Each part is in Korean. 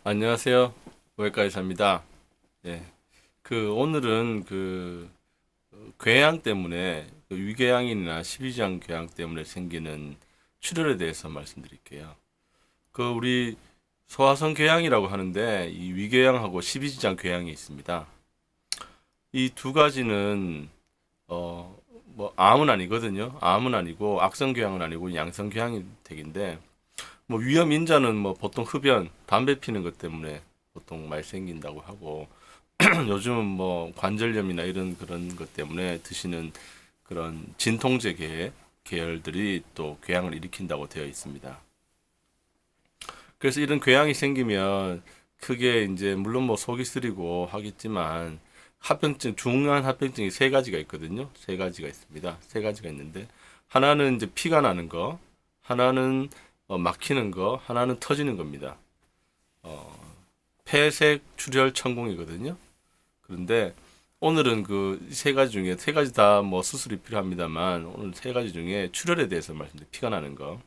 안녕하세요. 외과 의사입니다. 예. 오늘은 궤양 때문에, 위궤양이나 십이지장 궤양 때문에 생기는 출혈에 대해서 말씀드릴게요. 우리 소화성 궤양이라고 하는데, 이 위궤양하고 십이지장 궤양이 있습니다. 이 두 가지는, 암은 아니거든요. 암은 아니고, 악성 궤양은 아니고, 양성 궤양이 되긴데, 위험 인자는 보통 흡연, 담배 피는 것 때문에 보통 많이 생긴다고 하고 요즘은 관절염이나 이런 그런 것 때문에 드시는 그런 진통제 계열들이 또 궤양을 일으킨다고 되어 있습니다. 그래서 이런 궤양이 생기면 크게 이제 물론 속이 쓰리고 하겠지만 중요한 합병증이 세 가지가 있거든요. 세 가지가 있습니다. 세 가지가 있는데 하나는 이제 피가 나는 거, 하나는 막히는 거, 하나는 터지는 겁니다. 폐색 출혈 천공이거든요. 그런데 오늘은 그 세 가지 중에 세 가지 다 수술이 필요합니다만 오늘 세 가지 중에 출혈에 대해서 말씀드릴게요. 피가 나는 거.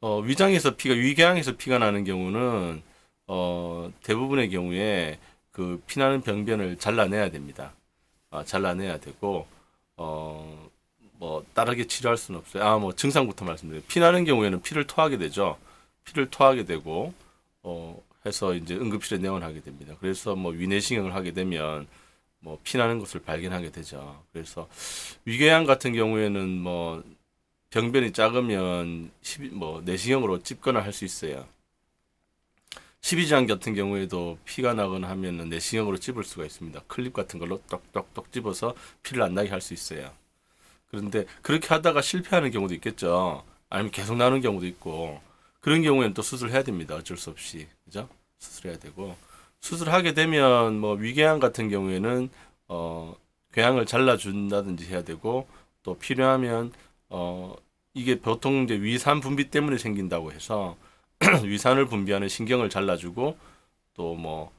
위궤양에서 피가 나는 경우는 대부분의 경우에 그 피나는 병변을 잘라내야 됩니다. 잘라내야 되고 다르게 치료할 수는 없어요. 증상부터 말씀드려요. 피나는 경우에는 피를 토하게 되죠. 피를 토하게 되고 해서 이제 응급실에 내원하게 됩니다. 그래서 위내시경을 하게 되면 피나는 것을 발견하게 되죠. 그래서 위궤양 같은 경우에는 병변이 작으면 내시경으로 찝거나 할 수 있어요. 십이지장 같은 경우에도 피가 나거나 하면은 내시경으로 찝을 수가 있습니다. 클립 같은 걸로 똑똑똑 집어서 피를 안 나게 할 수 있어요. 그런데 그렇게 하다가 실패하는 경우도 있겠죠. 아니면 계속 나는 경우도 있고 그런 경우에는 또 수술해야 됩니다. 어쩔 수 없이. 그죠? 수술해야 되고 수술하게 되면 위궤양 같은 경우에는 궤양을 잘라준다든지 해야 되고 또 필요하면 이게 보통 이제 위산 분비 때문에 생긴다고 해서 위산을 분비하는 신경을 잘라주고 또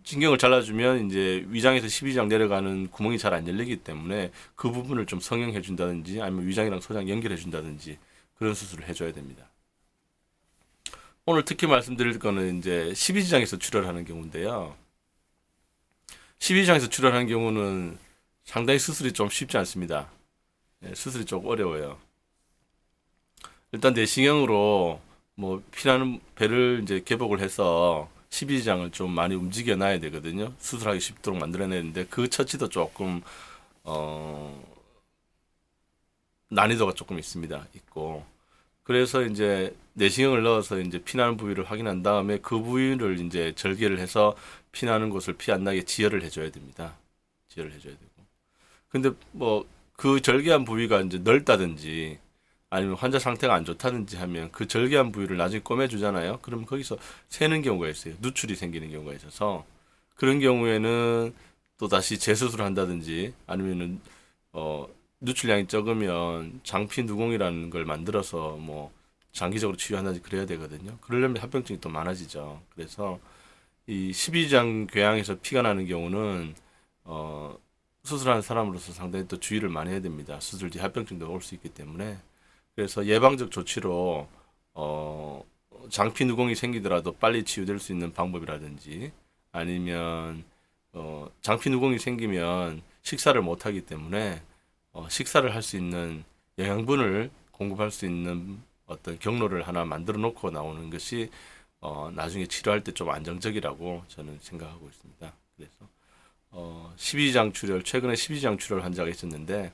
신경을 잘라주면 이제 위장에서 십이지장 내려가는 구멍이 잘 안 열리기 때문에 그 부분을 좀 성형해 준다든지 아니면 위장이랑 소장 연결해 준다든지 그런 수술을 해줘야 됩니다. 오늘 특히 말씀드릴 거는 이제 십이지장에서 출혈하는 경우인데요. 십이지장에서 출혈하는 경우는 상당히 수술이 좀 쉽지 않습니다. 수술이 조금 어려워요. 일단 내시경으로 피나는 배를 이제 개복을 해서 십이지장을 좀 많이 움직여 놔야 되거든요. 수술하기 쉽도록 만들어내야 되는데 그 처치도 조금 난이도가 조금 있고 그래서 이제 내시경을 넣어서 이제 피나는 부위를 확인한 다음에 그 부위를 이제 절개를 해서 피나는 곳을 피 안 나게 지혈을 해줘야 됩니다. 지혈을 해줘야 되고. 근데 그 절개한 부위가 이제 넓다든지 아니면 환자 상태가 안 좋다든지 하면 그 절개한 부위를 나중에 꼬매주잖아요. 그럼 거기서 새는 경우가 있어요. 누출이 생기는 경우가 있어서 그런 경우에는 또 다시 재수술을 한다든지 아니면은 누출량이 적으면 장피 누공이라는 걸 만들어서 장기적으로 치료한다든지 그래야 되거든요. 그러려면 합병증이 또 많아지죠. 그래서 이 십이지장 궤양에서 피가 나는 경우는 수술하는 사람으로서 상당히 또 주의를 많이 해야 됩니다. 수술 뒤 합병증도 올 수 있기 때문에 그래서 예방적 조치로 장피 누공이 생기더라도 빨리 치유될 수 있는 방법이라든지 아니면 장피 누공이 생기면 식사를 못 하기 때문에 식사를 할 수 있는 영양분을 공급할 수 있는 어떤 경로를 하나 만들어 놓고 나오는 것이 나중에 치료할 때 좀 안정적이라고 저는 생각하고 있습니다. 그래서 최근에 십이지장 출혈 환자가 있었는데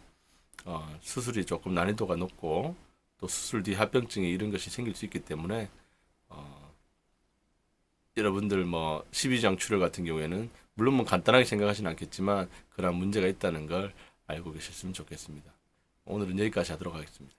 수술이 조금 난이도가 높고 또 수술 뒤 합병증이 이런 것이 생길 수 있기 때문에 여러분들 십이지장 출혈 같은 경우에는 물론 간단하게 생각하지는 않겠지만 그런 문제가 있다는 걸 알고 계셨으면 좋겠습니다. 오늘은 여기까지 하도록 하겠습니다.